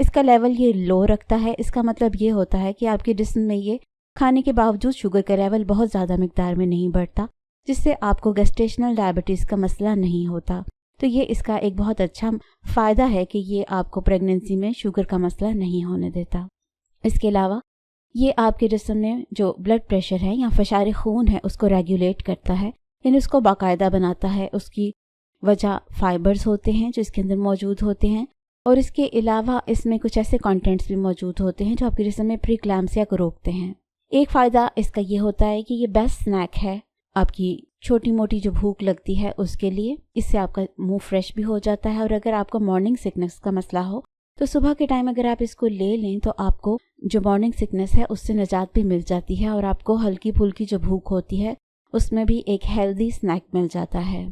اس کا لیول یہ لو رکھتا ہے۔ اس کا مطلب یہ ہوتا ہے کہ آپ کے جسم میں یہ کھانے کے باوجود شوگر کا لیول بہت زیادہ مقدار میں نہیں بڑھتا، جس سے آپ کو گیسٹیشنل ڈائبٹیز کا مسئلہ نہیں ہوتا۔ تو یہ اس کا ایک بہت اچھا فائدہ ہے کہ یہ آپ کو پریگننسی میں شوگر کا مسئلہ نہیں ہونے دیتا۔ اس کے علاوہ یہ آپ کے جسم میں جو بلڈ پریشر ہے یا فشار خون ہے اس کو ریگولیٹ کرتا ہے، یعنی اس کو باقاعدہ بناتا ہے۔ اس کی وجہ فائبرز ہوتے ہیں جو اس کے اندر موجود ہوتے ہیں، اور اس کے علاوہ اس میں کچھ ایسے کانٹینٹس بھی موجود ہوتے ہیں جو آپ کے جسم میں پری کلیمسیا کو روکتے ہیں۔ ایک فائدہ اس کا یہ ہوتا ہے کہ یہ بیسٹ سنیک ہے آپ کی چھوٹی موٹی جو بھوک لگتی ہے اس کے لیے۔ اس سے آپ کا منہ فریش بھی ہو جاتا ہے، اور اگر آپ کو مارننگ سکنس کا مسئلہ ہو تو صبح کے ٹائم اگر آپ اس کو لے لیں تو آپ کو جو مارننگ سکنس ہے اس سے نجات بھی مل جاتی ہے، اور آپ کو ہلکی پھلکی جو بھوک ہوتی ہے اس میں بھی ایک ہیلدی سنیک مل جاتا ہے۔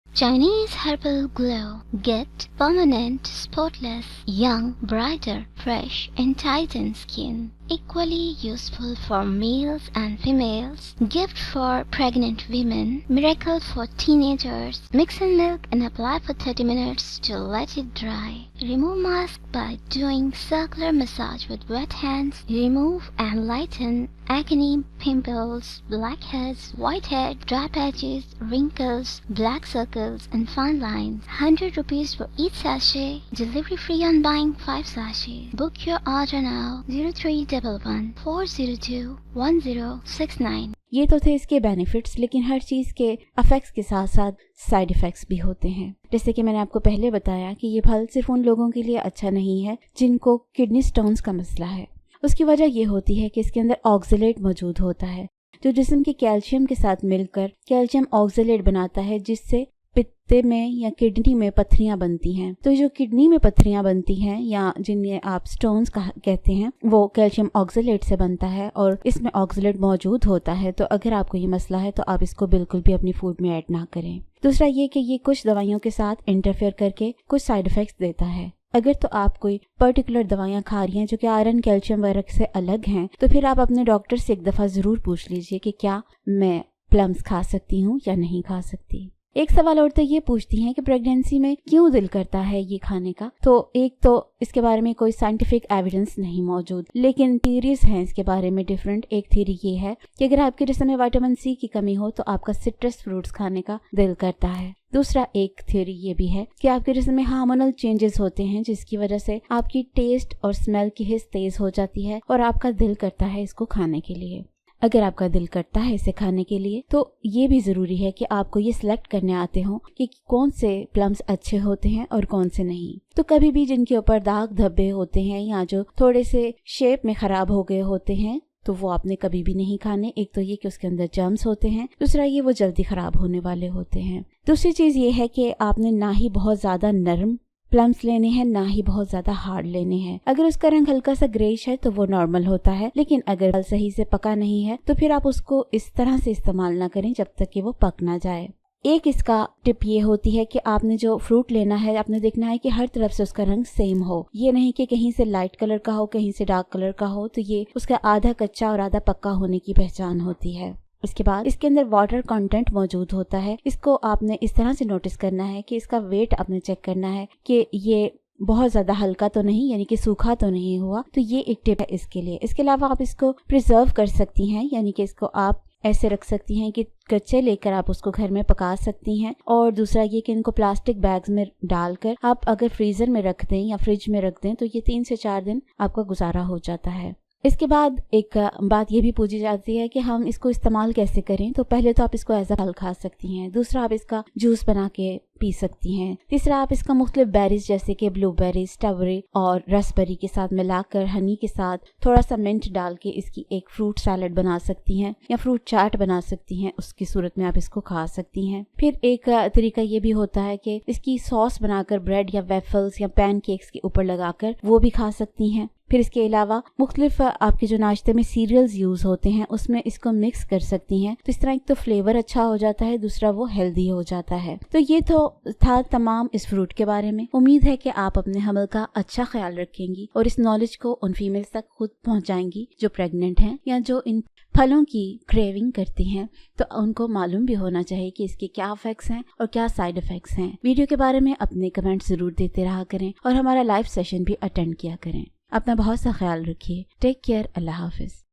Chinese Herbal Glow. Get permanent, spotless, young, brighter, fresh and tightened skin. Equally useful for males and females. Gift for pregnant women. Miracle for teenagers. Mix in milk and apply for 30 minutes to let it dry. Remove mask by doing circular massage with wet hands. Remove and lighten acne, pimples, blackheads, whitehead, dry patches, wrinkles, black circles and fine lines. 100 rupees for each sachet. Delivery free on buying 5 sachets. Book your order now. 0311 402 1069. یہ تو تھے اس کے benefits, لیکن ہر چیز کے effects کے ساتھ ساتھ سائیڈ افیکٹس بھی ہوتے ہیں۔ جیسے کہ میں نے آپ کو پہلے بتایا کہ یہ پھل صرف ان لوگوں کے لیے اچھا نہیں ہے جن کو کڈنی سٹونز کا مسئلہ ہے۔ اس کی وجہ یہ ہوتی ہے کہ اس کے اندر آکزیلیٹ موجود ہوتا ہے جو جسم کے کیلشیم کے ساتھ مل کر کیلشیم آکزیلیٹ بناتا ہے، جس سے پتے میں یا کڈنی میں پتھریاں بنتی ہیں۔ تو جو کڈنی میں پتھریاں بنتی ہیں یا جنہیں آپ سٹونز کہتے ہیں، وہ کیلشیم آکزیلیٹ سے بنتا ہے، اور اس میں آکزیلیٹ موجود ہوتا ہے۔ تو اگر آپ کو یہ مسئلہ ہے تو آپ اس کو بالکل بھی اپنی فوڈ میں ایڈ نہ کریں۔ دوسرا یہ کہ یہ کچھ دوائیوں کے ساتھ انٹرفیئر کر کے کچھ سائیڈ افیکٹس دیتا ہے۔ اگر تو آپ کوئی پرٹیکولر دوائیاں کھا رہی ہیں جو کہ آئرن، کیلشیم وغیرہ سے الگ ہیں، تو پھر آپ اپنے ڈاکٹر سے ایک دفعہ ضرور پوچھ لیجئے کہ کیا میں پلمز کھا سکتی ہوں یا نہیں کھا سکتی۔ ایک سوال عورتیں یہ پوچھتی ہیں کہ پریگنینسی میں کیوں دل کرتا ہے یہ کھانے کا؟ تو ایک تو اس کے بارے میں کوئی سائنٹیفک ایویڈنس نہیں موجود، لیکن تھیریز ہیں اس کے بارے میں ڈیفرنٹ۔ ایک تھیری یہ ہے کہ اگر آپ کے جسم میں وٹامن سی کی کمی ہو تو آپ کا سٹرس فروٹس کھانے کا دل کرتا ہے۔ دوسرا ایک تھیوری یہ بھی ہے کہ آپ کے جسم میں ہارمونل چینجز ہوتے ہیں جس کی وجہ سے آپ کی ٹیسٹ اور اسمیل کی حس تیز ہو جاتی ہے اور آپ کا دل کرتا ہے اس کو کھانے کے لیے۔ اگر آپ کا دل کرتا ہے اسے کھانے کے لیے تو یہ بھی ضروری ہے کہ آپ کو یہ سلیکٹ کرنے آتے ہوں کہ کون سے پلمز اچھے ہوتے ہیں اور کون سے نہیں۔ تو کبھی بھی جن کے اوپر داغ دھبے ہوتے ہیں یا جو تھوڑے سے شیپ میں خراب ہو گئے ہوتے ہیں تو وہ آپ نے کبھی بھی نہیں کھانے۔ ایک تو یہ کہ اس کے اندر جرمز ہوتے ہیں، دوسرا یہ وہ جلدی خراب ہونے والے ہوتے ہیں۔ دوسری چیز یہ ہے کہ آپ نے نہ ہی بہت زیادہ نرم پلمز لینے ہیں نہ ہی بہت زیادہ ہارڈ لینے ہیں۔ اگر اس کا رنگ ہلکا سا گریش ہے تو وہ نارمل ہوتا ہے، لیکن اگر پھل صحیح سے پکا نہیں ہے تو پھر آپ اس کو اس طرح سے استعمال نہ کریں جب تک کہ وہ پک نہ جائے۔ ایک اس کا ٹپ یہ ہوتی ہے کہ آپ نے جو فروٹ لینا ہے آپ نے دیکھنا ہے کہ ہر طرف سے اس کا رنگ سیم ہو، یہ نہیں کہ کہیں سے لائٹ کلر کا ہو کہیں سے ڈارک کلر کا ہو، تو یہ اس کا آدھا کچا اور آدھا پکا ہونے کی پہچان ہوتی ہے۔ اس کے بعد اس کے اندر واٹر کنٹینٹ موجود ہوتا ہے، اس کو آپ نے اس طرح سے نوٹس کرنا ہے کہ اس کا ویٹ آپ نے چیک کرنا ہے کہ یہ بہت زیادہ ہلکا تو نہیں یعنی کہ سوکھا تو نہیں ہوا، تو یہ ایک ٹپ ہے اس کے لیے۔ اس کے علاوہ آپ اس کو پریزرو کر سکتی ہیں، یعنی کہ اس کو آپ ایسے رکھ سکتی ہیں کہ کچے لے کر آپ اس کو گھر میں پکا سکتی ہیں۔ اور دوسرا یہ کہ ان کو پلاسٹک بیگز میں ڈال کر آپ اگر فریزر میں رکھ دیں یا فریج میں رکھ دیں تو یہ 3 سے 4 دن آپ کا گزارا ہو جاتا ہے۔ اس کے بعد ایک بات یہ بھی پوچھی جاتی ہے کہ ہم اس کو استعمال کیسے کریں۔ تو پہلے تو آپ اس کو ایز اے پھل کھا سکتی ہیں، دوسرا آپ اس کا جوس بنا کے پی سکتی ہیں، تیسرا آپ اس کا مختلف بیریز جیسے کہ بلو بیری، اسٹرابیری اور رسبیری کے ساتھ ملا کر ہنی کے ساتھ تھوڑا سا منٹ ڈال کے اس کی ایک فروٹ سیلڈ بنا سکتی ہیں یا فروٹ چاٹ بنا سکتی ہیں، اس کی صورت میں آپ اس کو کھا سکتی ہیں۔ پھر ایک طریقہ یہ بھی ہوتا ہے کہ اس کی ساس بنا کر بریڈ یا ویفلز یا پین کیکس کے اوپر لگا کر وہ بھی کھا سکتی ہیں۔ پھر اس کے علاوہ مختلف آپ کے جو ناشتے میں سیریلز یوز ہوتے ہیں اس میں اس کو مکس کر سکتی ہیں، تو اس طرح ایک تو فلیور اچھا ہو جاتا ہے، دوسرا وہ ہیلدی ہو جاتا ہے۔ تو یہ تو تھا تمام اس فروٹ کے بارے میں۔ امید ہے کہ آپ اپنے حمل کا اچھا خیال رکھیں گی اور اس نالج کو ان فیمیلز تک خود پہنچائیں گی جو پریگننٹ ہیں یا جو ان پھلوں کی کریونگ کرتی ہیں تو ان کو معلوم بھی ہونا چاہیے کہ اس کے کیا افیکٹس ہیں اور کیا سائیڈ افیکٹس ہیں۔ ویڈیو کے بارے میں اپنے کمنٹ ضرور دیتے رہا کریں اور ہمارا لائیو سیشن بھی اٹینڈ کیا کریں۔ اپنا بہت سا خیال رکھیے۔ Take care. اللہ حافظ۔